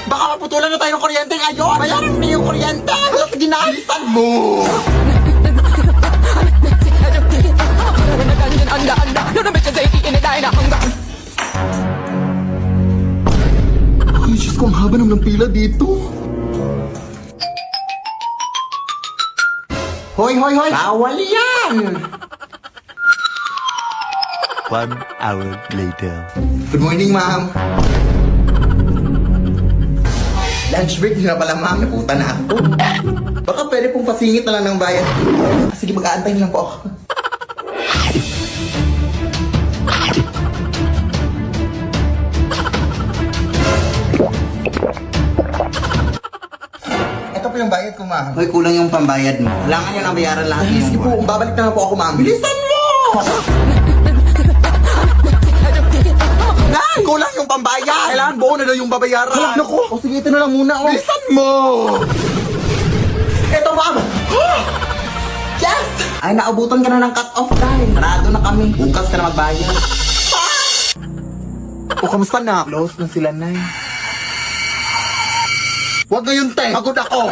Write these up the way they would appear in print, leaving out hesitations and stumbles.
Baka maputulan na tayo ng kuryente ngayon. Bayaran mo yung kuryente. Sige na, alisan mo. Ay, Diyos ko, ang haba naman ng pila dito. Hoy, hoy, hoy! Bawal yan! 1 hour later. Good morning, ma'am. Lunch break na pala, ma'am. Naputa na ako. Baka pwede pong pasingit na lang ng bayan. Sige, mag-aantay lang po ako. Ito po yung bayad ko, ma'am. Hoy, kulang yung pambayad mo. Kailangan niya na bayaran lahat ng sige po, babalik na lang po ako, ma'am. Bilisan mo! Nay! Kulang yung pambayad! Kailangan buo na daw yung babayaran. Halap na ko! O sige, ito na lang muna, oh. Bilisan mo! Ito, ma'am! Yes! Ay, naabutan ka na ng cut-off, Nay. Sarado na kami. Bukas ka na magbayad. O, kamusta na? Close na sila, Nay. Huwag ngayon, te! Pagod ako!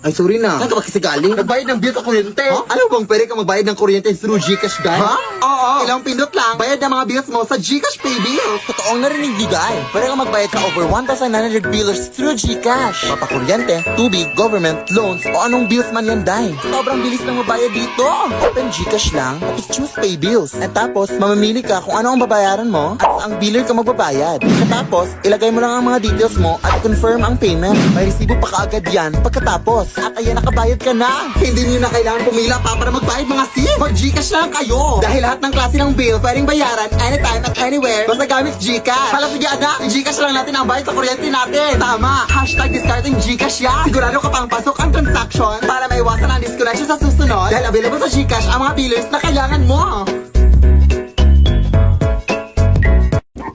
Ay, sorry na. Saan ka ba kasi galing? Nagbayad ng bill sa kuryente. Huh? Alam mo bang pwede ka magbayad ng kuryente through Gcash, guys? Ha? Oo. Ilang pindot lang, bayad ng mga bills mo sa Gcash Pay Bills. Totoong narinig di guy. Pwede kang magbayad sa over 1,900 billers through GCash. Papakuryente, tubig, government, loans, o anong bills man yan, day. Sobrang bilis lang mabayad dito. Open GCash lang, tapos choose pay bills. At tapos, mamamili ka kung ano ang babayaran mo at ang biller ka magbabayad. Tapos, ilagay mo lang ang mga details mo at confirm ang payment. May resibo pa kaagad yan pagkatapos. At ayan, nakabayad ka na. Hindi niyo na kailangan pumila pa para magbayad mga sim. Mag-Gcash lang kayo. Dahil lahat ng klase ng bill pwedeng bayaran anytime at anywhere basta gamit Gcash. Hala, sige anak, i-Gcash lang natin ang bayad sa kuryente natin. Tama. #discarding Gcash yan. Sigurado ka pang pasok ang transaction para maiwasan ang disconnection sa susunod. Dahil available sa Gcash ang mga billers na kailangan mo.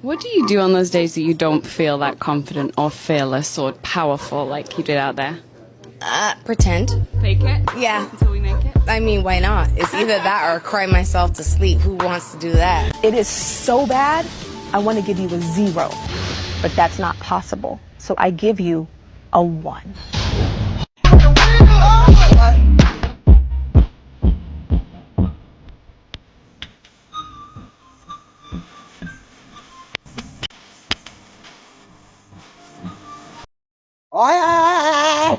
What do you do on those days that you don't feel that confident or fearless or powerful like you did out there? Pretend. Fake it? Yeah. Until we make it? I mean, why not? It's either that or cry myself to sleep. Who wants to do that? It is so bad, I want to give you a 0. But that's not possible. So I give you a 1. Ay!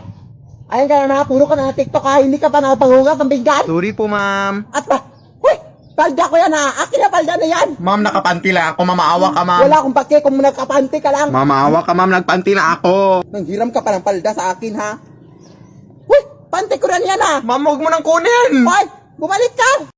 Ayun ka na, puro ka na TikTok ha. Hindi ka pa nakapangugat ng bigat. Sorry po, ma'am. At pa, huy! Palda ko yan ha. Akin na palda na yan. Ma'am, nakapanti lang ako. Mamaawa ka, ma'am. Wala akong pake kung nagkapanti ka lang. Mamaawa ka, ma'am. Nagpanti lang ako. Nanghiram ka pa ng palda sa akin ha. Huy! Panty ko rin yan ha. Ma'am, huwag mo nang kunin. Hoy! Bumalik ka!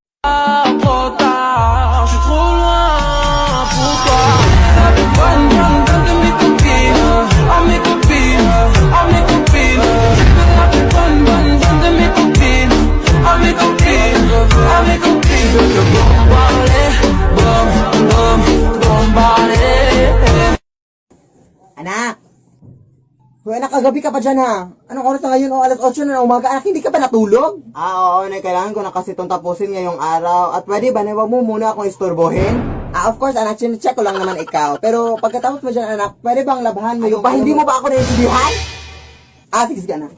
Anak! Hoy anak, kagabi ka pa dyan ha. Anong oras na ngayon? O alas 8 na ng umaga. Anak, hindi ka pa natulog? Oo, kailangan ko na kasi itong tapusin ngayong araw. At pwede ba na wag mo muna akong istorbohin? Of course anak, check ko lang naman ikaw. Pero pagkatapos mo dyan anak, pwede bang labahan mo yung... Ba, hindi mo ba ako naiintindihan? Sige, sige anak.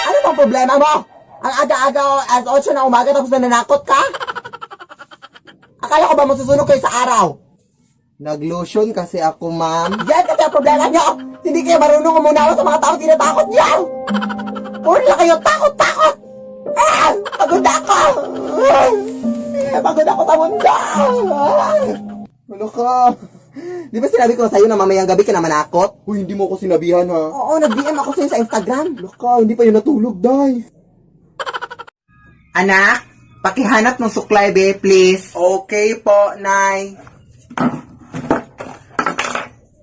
Ano bang problema mo? Ang aga-aga alas 8 na umaga tapos nananakot ka? Akala ko ba masusunog kayo sa araw? Nag-lotion kasi ako, ma'am. Yan kasi ang problema niyo! Hindi kayo marunong umunawa sa mga tao tinatakot niyo! Puro na kayo takot-takot! Pagod ako! Pagod ako sa mundo! Ano ka? Di ba sinabi ko sa'yo na mamayang gabi ka na manakot? Uy, hindi mo ako sinabihan ha? Oo, nag-DM ako sa'yo sa Instagram. Ano ka? Hindi pa yun natulog, day. Anak? Pakihanap ng suklay, be, please. Okay po, Nay.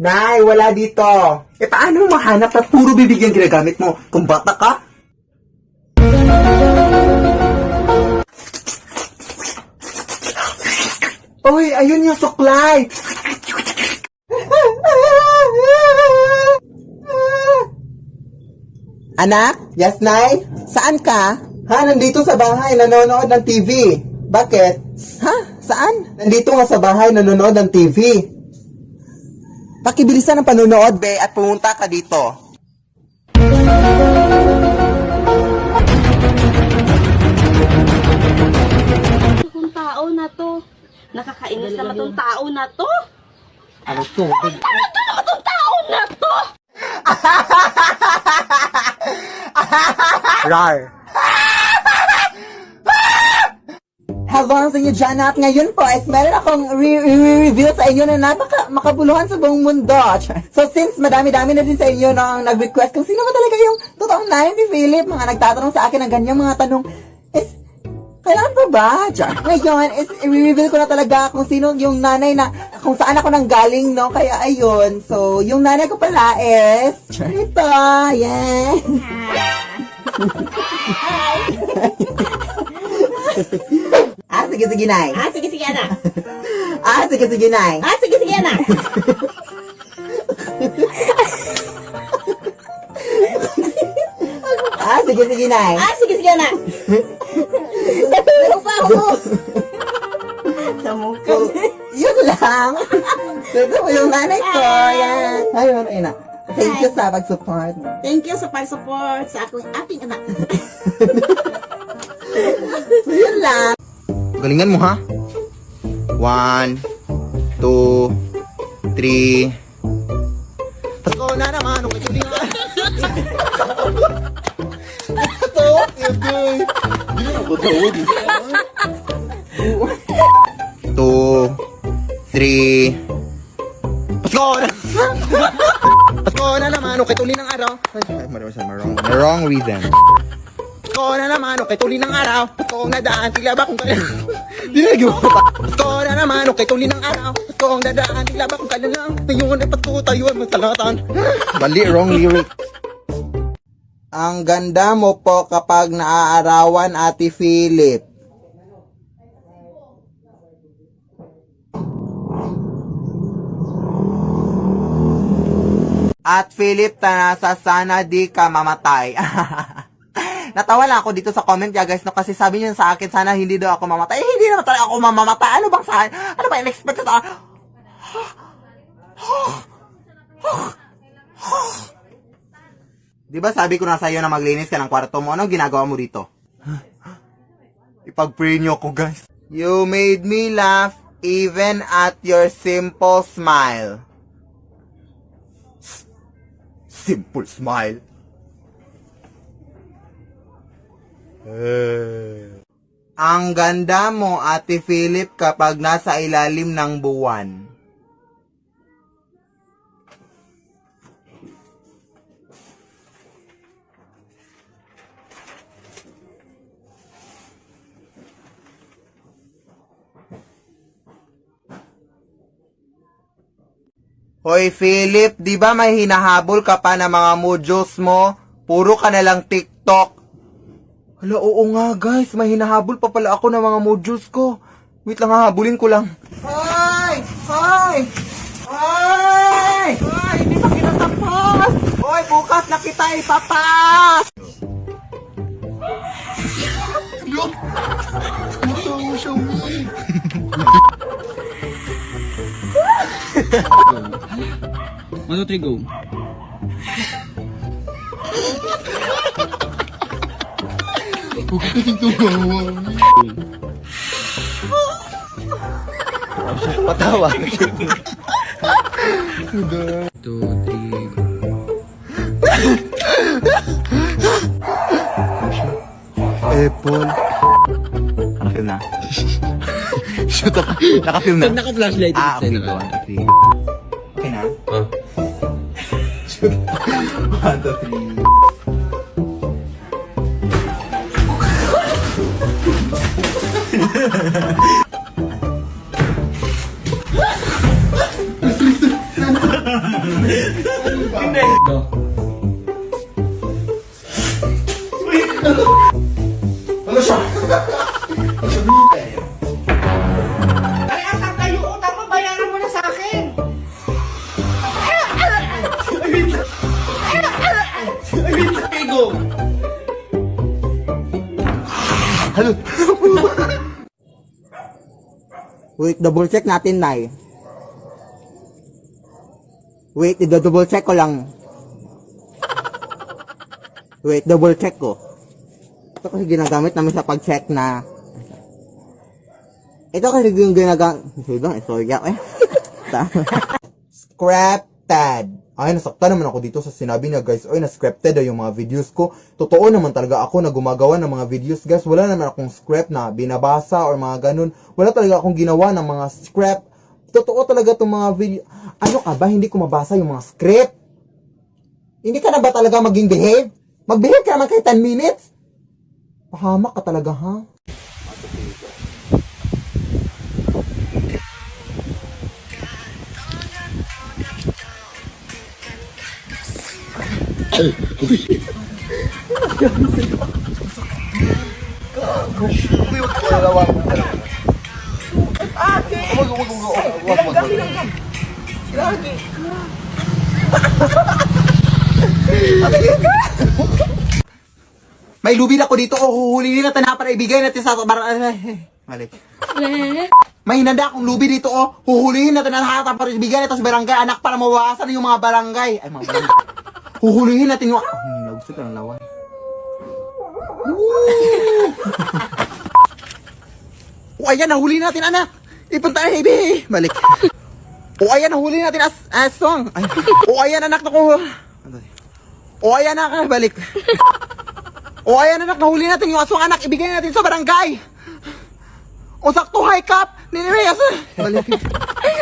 Nay, wala dito. Paano mahanap at puro bibigyan ginagamit mo? Kung bata ka? Uy, ayun yung suklay. Anak? Yes, Nay? Saan ka? Ha, nandito sa bahay, nanonood ng TV. Bakit? Ha? Saan? Nandito nga sa bahay, nanonood ng TV. Pakibilisan ang panonood, be, at pumunta ka dito. Itong tao na to. Nakakainis naman tong tao na to. Ano to? Itong tao na to! Rar. Hello sa inyo dyan at ngayon po is meron akong re-review sa inyo na makabuluhan sa buong mundo. So since madami-dami na din sa inyo nang nag-request kung sino ba talaga yung totoong nanay ni Philip, mga nagtatanong sa akin ng ganyang mga tanong, is kailangan pa ba? Ngayon is i-reveal ko na talaga kung sino yung nanay na, kung saan ako nang galing, no? Kaya ayun, so yung nanay ko pala is, ito, yan. Sige, nay. Sige, anak. Sige, nay. Sige, anak. Sige, nay. Sige, anak. Ano pa ako? So, yun lang. Ito po yung nanay ko. Yan. Ayun, ayun na. Thank you sa pag-support. Thank you sa pag-support sa aking anak. So, yun lang. Galingan mo, ha? 1, 2, 3. Pasko na naman. Okay, tuloy na. Ito, okay. Hindi mo ko tawag. 2, 3. Pasko na! Pasko na naman. Okay, tuloy ng araw. Ay, wrong reason. Pasko na naman, okay, tuloy ng araw. Pasko na daan, tila ba kung kailan? Dinagyo ko pa. Pasko na naman, okay, tuloy ng araw. Pasko na daan, tila ba kung kailan lang? Ngayon ay pasko tayo ay magsalatan. Bali, wrong lyric. Ang ganda mo po kapag naaarawan, Ate Philip. At Philip, tanasa sana di ka mamatay. Natawa lang ako dito sa comment niya, guys, no, kasi sabi niya sa akin, sana hindi daw ako mamatay. Eh, hindi naman talaga ako mamamatay. Ano bang sa akin? Ano ba in-expected? Di ba sabi ko na sa'yo na maglinis ka ng kwarto mo? Anong ginagawa mo dito? Ipag-pray niyo ako, guys. You made me laugh even at your simple smile. Simple smile? Ang ganda mo, Ate Philip, kapag nasa ilalim ng buwan. Hoy Philip, di ba may hinahabol ka pa ng mga modules mo? Puro ka na lang TikTok. Hala, oo nga guys, may hinahabol pa pala ako ng mga modules ko. Wait lang, hahabulin ko lang. Hoy! Hoy! Hoy! Hoy! Hindi pa kinatapos! Hoy, bukas na kita ipapas! Patawa. Apple. Nakafilm na. Shoot ako. Nakafilm na. Pag naka-flashlight, Okay, na. 1, 2, 3. Okay na? Shoot. 1, 2, 3. Ano siya? Ay, asan kayo? Utang mo, bayaran mo na sa akin. Wait, double check natin, Nay. Wait, i-double check ko lang. Wait, double check ko. Ito kasi ginagamit namin sa pag-check na... Ito kasi yung ginagamit... Sorry, eh. Scripted. Ay, nasaktan naman ako dito sa sinabi niya, guys. Oy, na-scripted yung mga videos ko. Totoo naman talaga ako na gumagawa ng mga videos, guys. Wala naman akong script na binabasa or mga ganun. Wala talaga akong ginawa ng mga script. Totoo talaga itong mga video. Ano ka ba? Hindi ko mabasa yung mga script. Hindi ka na ba talaga maging behave? Mag-behave ka naman kahit 10 minutes? Pahamak ka talaga, ha? May lubid ako dito. Huhulihin natin na para ibigay natin sa Mali. May hinanda akong lubi dito. Huhulihin natin na para ibigay natin sa barangay. Anak, para mawawasan yung mga barangay. Ay, mga barangay. Huhulihin natin yung... Nagusot ang lawan. Ayan, nahuli natin, anak. Ipunta na, ibi. Balik. Ayan, nahuli natin aswang. Ayan, anak, naku. Ayan, anak, balik. Ayan, anak, nahuli natin yung aswang, anak. Ibigay natin sa barangay. Sakto, high cup. Ninimayas. Balik.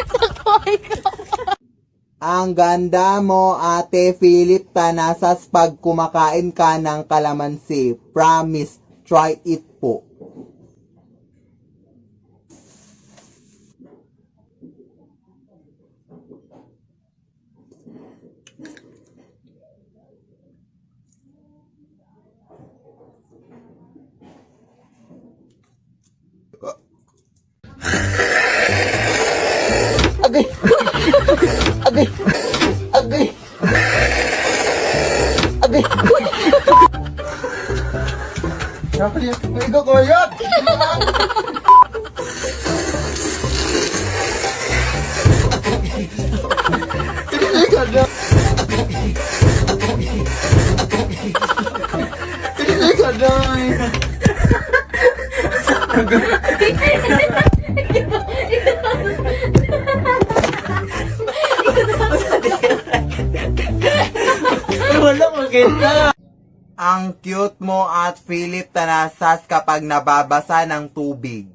Sakto, high cup. Ang ganda mo, Ate Philip Tanasas, pag kumakain ka ng kalamansi. Promise, try it po. Agay! Agay! Agay! Agay! Ikaw ko yan! Ikaw na! Ikaw na! Ang cute mo at Philip Tanasas kapag nababasa ng tubig.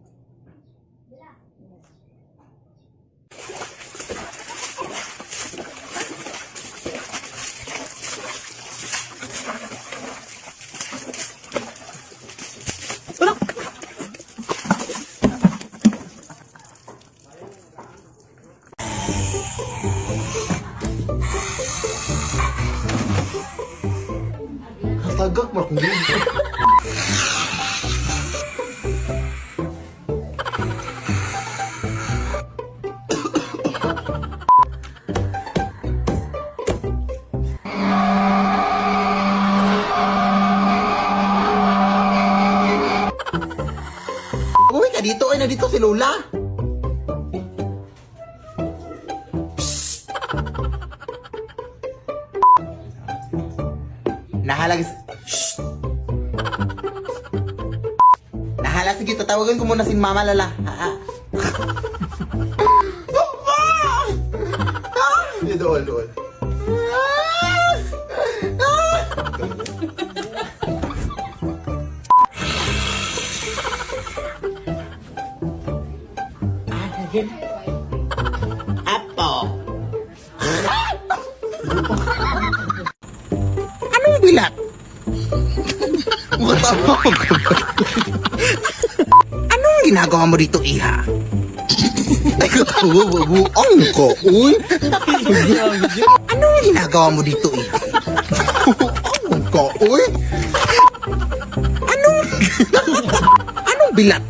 Tagak mo kung dito. Uy, ka dito. Ay, nandito si Lola. Nahalag... Shh! Nahala, sige, tatawagan ko muna si Mama Lala. Doon, doon. Apo. Anong bilat? Anong ginagawa mo dito, Iha? Ay, buong ko, uy. Anong ginagawa mo dito, Iha? Buong ko, uy. Anong bilat?